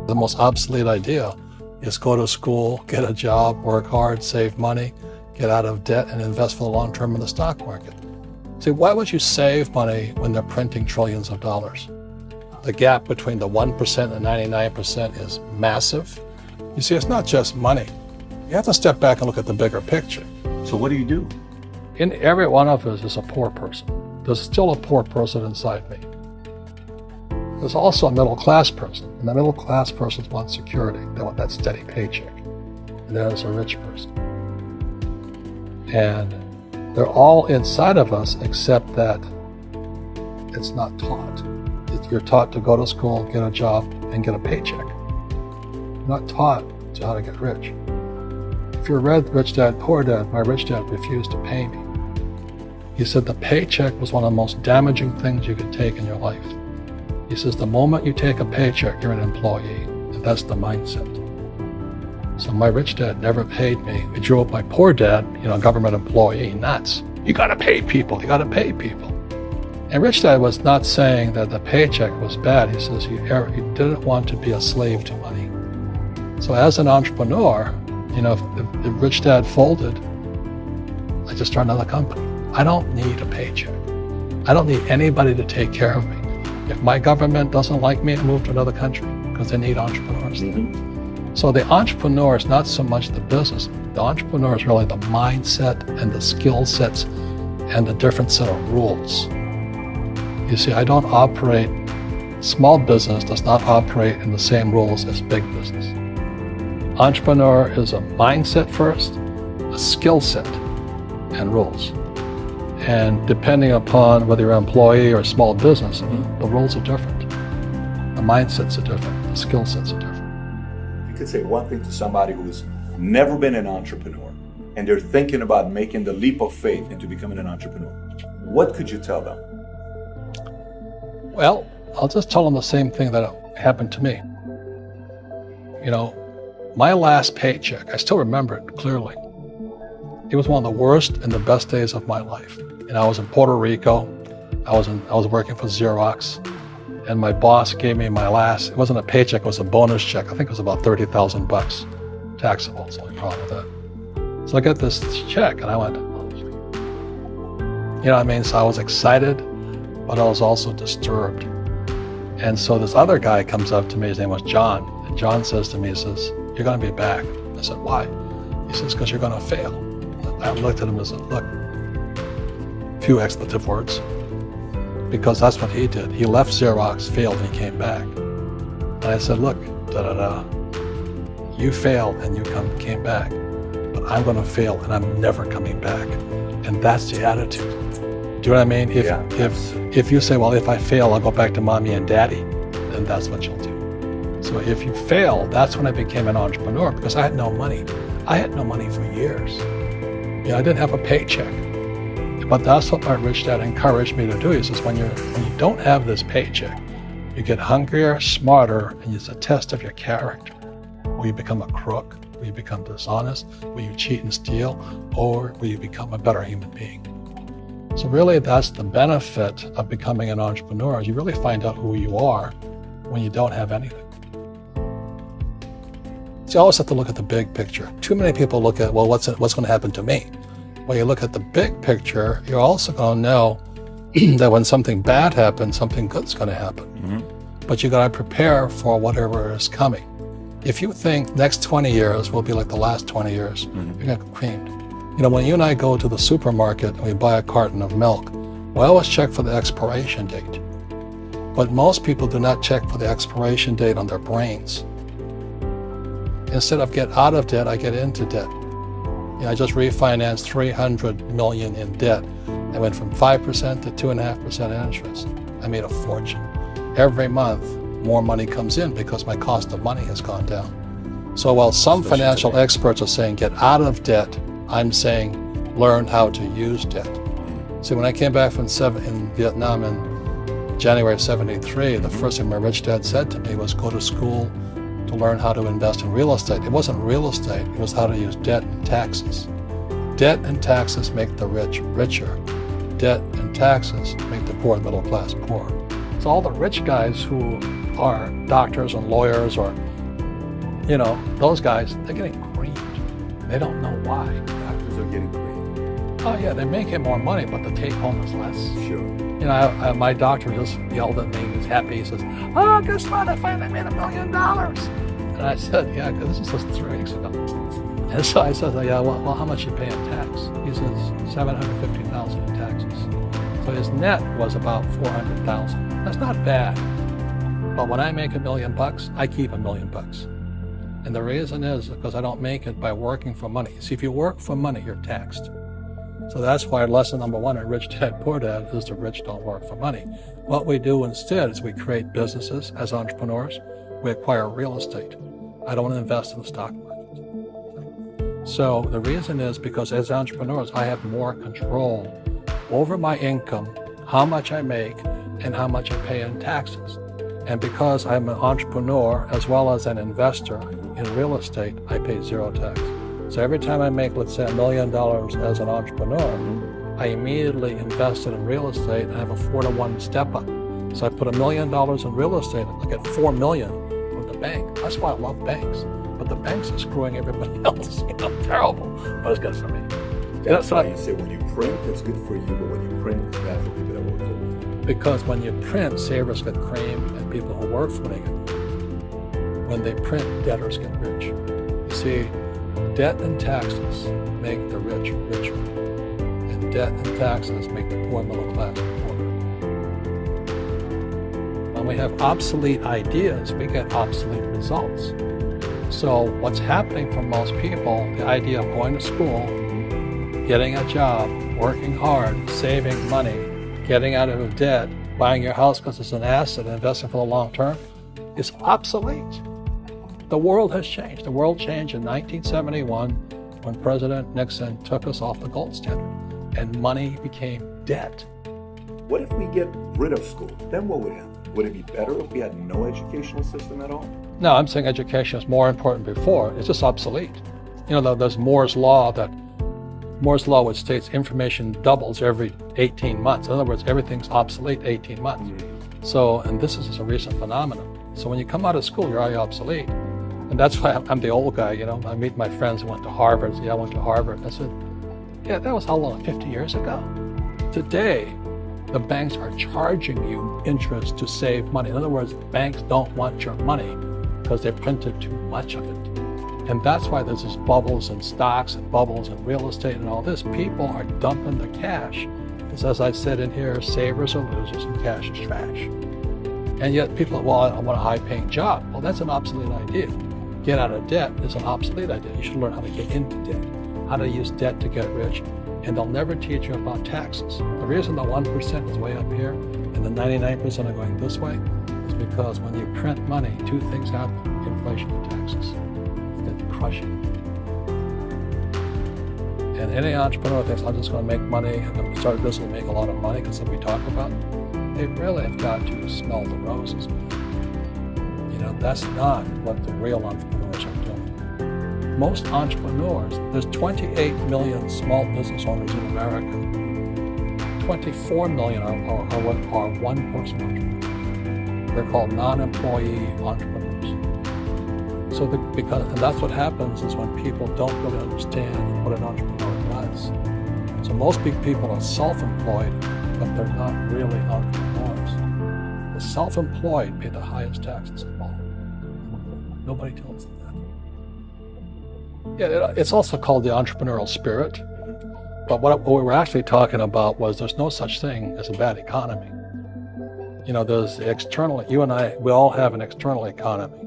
The most obsolete idea is go to school, get a job, work hard, save money, get out of debt, and invest for the long term in the stock market. See, why would you save money when they're printing trillions of dollars? The gap between the 1% and 99% is massive. You see, it's not just money. You have to step back and look at the bigger picture. So what do you do? In every one of us is a poor person. There's still a poor person inside me. There's also a middle class person, and the middle class persons want security. They want that steady paycheck. And there's a rich person. And they're all inside of us, except that it's not taught. You're taught to go to school, get a job, and get a paycheck. You're not taught to how to get rich. If you read Rich Dad, Poor Dad, my rich dad refused to pay me. He said the paycheck was one of the most damaging things you could take in your life. He says the moment you take a paycheck, you're an employee, and that's the mindset. So my rich dad never paid me. He drew up my poor dad, government employee, nuts. You gotta pay people, you gotta pay people. And Rich Dad was not saying that the paycheck was bad. He says he didn't want to be a slave to money. So as an entrepreneur, if Rich Dad folded, I just started another company. I don't need a paycheck. I don't need anybody to take care of me. If my government doesn't like me, I move to another country because they need entrepreneurs. Mm-hmm. So the entrepreneur is not so much the business. The entrepreneur is really the mindset and the skill sets and the different set of rules. You see, I don't operate, small business does not operate in the same rules as big business. Entrepreneur is a mindset first, a skill set, and rules. And depending upon whether you're an employee or a small business, the rules are different. The mindsets are different, the skill sets are different. You could say one thing to somebody who's never been an entrepreneur and they're thinking about making the leap of faith into becoming an entrepreneur. What could you tell them? Well, I'll just tell them the same thing that happened to me. My last paycheck, I still remember it clearly. It was one of the worst and the best days of my life. And I was in Puerto Rico. I was working for Xerox, and my boss gave me my last, it wasn't a paycheck, it was a bonus check. I think it was about $30,000 taxable. It's the only problem with that. So I got this check and I went, so I was excited, but I was also disturbed. And so this other guy comes up to me, his name was John, and John says to me, he says, "You're gonna be back." I said, "Why?" He says, "Because you're gonna fail." I looked at him and said, "Look," a few expletive words, because that's what he did. He left Xerox, failed, and he came back. And I said, "Look, you failed and you came back, but I'm gonna fail and I'm never coming back." And that's the attitude. Do you know what I mean? If you say, well, if I fail, I'll go back to mommy and daddy, then that's what you'll do. So if you fail, that's when I became an entrepreneur, because I had no money. I had no money for years. I didn't have a paycheck. But that's what my rich dad encouraged me to do. He says, when you don't have this paycheck, you get hungrier, smarter, and it's a test of your character. Will you become a crook? Will you become dishonest? Will you cheat and steal? Or will you become a better human being? So really, that's the benefit of becoming an entrepreneur. You really find out who you are when you don't have anything. So you always have to look at the big picture. Too many people look at, well, what's going to happen to me? When you look at the big picture, you're also going to know that when something bad happens, something good's going to happen. Mm-hmm. But you got to prepare for whatever is coming. If you think next 20 years will be like the last 20 years, you're going to get creamed. When you and I go to the supermarket and we buy a carton of milk, we always check for the expiration date. But most people do not check for the expiration date on their brains. Instead of get out of debt, I get into debt. I just refinanced $300 million in debt. I went from 5% to 2.5% interest. I made a fortune. Every month, more money comes in because my cost of money has gone down. So while some financial experts are saying get out of debt, I'm saying learn how to use debt. See, when I came back from in Vietnam in January of '73, the first thing my rich dad said to me was go to school to learn how to invest in real estate. It wasn't real estate, it was how to use debt and taxes. Debt and taxes make the rich richer. Debt and taxes make the poor and middle class poor. So all the rich guys who are doctors and lawyers or those guys, they're getting creamed. They don't know why. Doctors are getting creamed. Oh yeah, they're making more money, but the take home is less. Sure. My doctor just yelled at me. He was happy. He says, "Oh, guess what? I finally made $1 million." And I said, "Yeah, because this is just 3 weeks ago." And so I said, "Yeah, well, how much you pay in tax?" He says, $750,000 in taxes. So his net was about $400,000. That's not bad. But when I make $1 million, I keep $1 million. And the reason is because I don't make it by working for money. See, if you work for money, you're taxed. So that's why lesson number 1 in Rich Dad Poor Dad is the rich don't work for money. What we do instead is we create businesses as entrepreneurs. We acquire real estate. I don't invest in the stock market. So the reason is because as entrepreneurs, I have more control over my income, how much I make, and how much I pay in taxes. And because I'm an entrepreneur as well as an investor in real estate, I pay 0 tax. So every time I make, let's say, $1 million as an entrepreneur, I immediately invested in real estate and I have a 4-to-1 step up. So I put $1 million in real estate, I get $4 million from the bank. That's why I love banks. But the banks are screwing everybody else. Terrible. But it's good for me. That's why you say when you print, it's good for you, but when you print, it's bad for people that work for you. Because when you print, savers get creamed and people who work for money get creamed. When they print, debtors get rich. You see, debt and taxes make the rich richer, and debt and taxes make the poor middle class poorer. When we have obsolete ideas, we get obsolete results. So what's happening for most people, the idea of going to school, getting a job, working hard, saving money, getting out of debt, buying your house because it's an asset, investing for the long term, is obsolete. The world has changed. The world changed in 1971 when President Nixon took us off the gold standard and money became debt. What if we get rid of school? Then what would happen? Would it be better if we had no educational system at all? No, I'm saying education is more important before. It's just obsolete. There's Moore's Law which states information doubles every 18 months. In other words, everything's obsolete 18 months. So, and this is just a recent phenomenon. So when you come out of school, you're already obsolete. And that's why I'm the old guy, I meet my friends who went to Harvard. Yeah, I went to Harvard. I said, yeah, that was how long, 50 years ago? Today, the banks are charging you interest to save money. In other words, banks don't want your money because they printed too much of it. And that's why there's these bubbles in stocks and bubbles in real estate and all this. People are dumping the cash. Because as I said in here, savers are losers and cash is trash. And yet people, I want a high-paying job. Well, that's an obsolete idea. Get out of debt is an obsolete idea. You should learn how to get into debt, how to use debt to get rich. And they'll never teach you about taxes. The reason the 1% is way up here and the 99% are going this way is because when you print money, 2 things happen: inflation and taxes. Crushing. And any entrepreneur thinks, I'm just going to make money and then start a business and make a lot of money because we talk about, they really have got to smell the roses. That's not what the real entrepreneurs are doing. Most entrepreneurs, there's 28 million small business owners in America. 24 million are what are one-person entrepreneurs. They're called non-employee entrepreneurs. So and that's what happens is when people don't really understand what an entrepreneur does. So most big people are self-employed, but they're not really entrepreneurs. The self-employed pay the highest taxes of all. Nobody tells them that. Yeah, it's also called the entrepreneurial spirit. But what we were actually talking about was there's no such thing as a bad economy. There's external, you and I, we all have an external economy.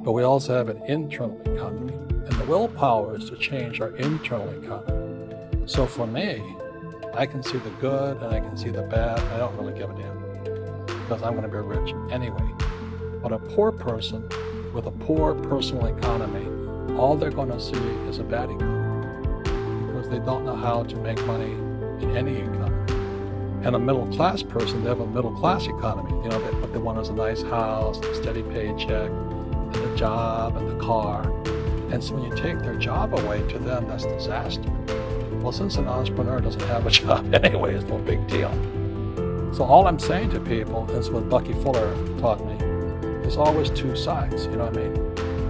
But we also have an internal economy. And the willpower is to change our internal economy. So for me, I can see the good and I can see the bad. I don't really give a damn because I'm going to be rich anyway. But a poor person with a poor personal economy, all they're going to see is a bad economy because they don't know how to make money in any economy. And a middle class person, they have a middle class economy. What they want is a nice house, a steady paycheck, and the job and the car. And so when you take their job away, to them, that's disaster. Well, since an entrepreneur doesn't have a job anyway, it's no big deal. So all I'm saying to people is what Bucky Fuller taught me, there's always 2 sides, you know what I mean?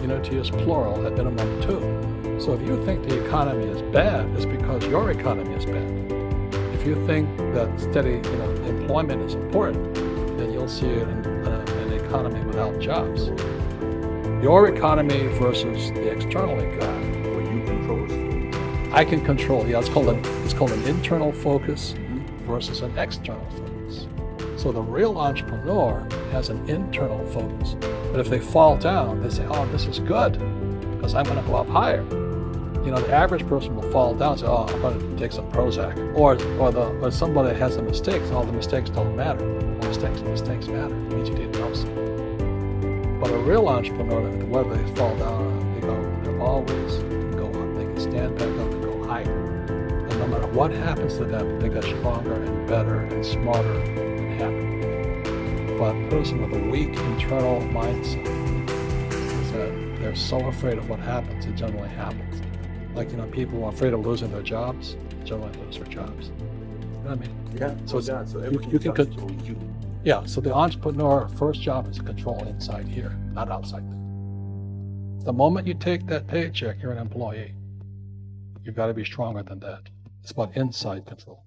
to use plural, at minimum 2. So if you think the economy is bad, it's because your economy is bad. If you think that steady employment is important, then you'll see an economy without jobs. Your economy versus the external economy. Well, you control it. I can control. Yeah, it's called an internal focus versus an external focus. So the real entrepreneur has an internal focus. But if they fall down, they say, "Oh, this is good, because I'm going to go up higher." The average person will fall down and say, "Oh, I'm going to take some Prozac." Or somebody has a mistake. All the mistakes don't matter. Mistakes matter. It means you didn't know something. But a real entrepreneur, whether they fall down, they always can go up. They can stand back up and go higher. And no matter what happens to them, they get stronger and better and smarter and happier. But a person with a weak internal mindset is that they're so afraid of what happens, it generally happens. Like, people who are afraid of losing their jobs, generally lose their jobs. You know what I mean? Yeah. So everything you can starts with you. Yeah, so the entrepreneur first job is to control inside here, not outside there. The moment you take that paycheck, you're an employee. You've got to be stronger than that. It's about inside control.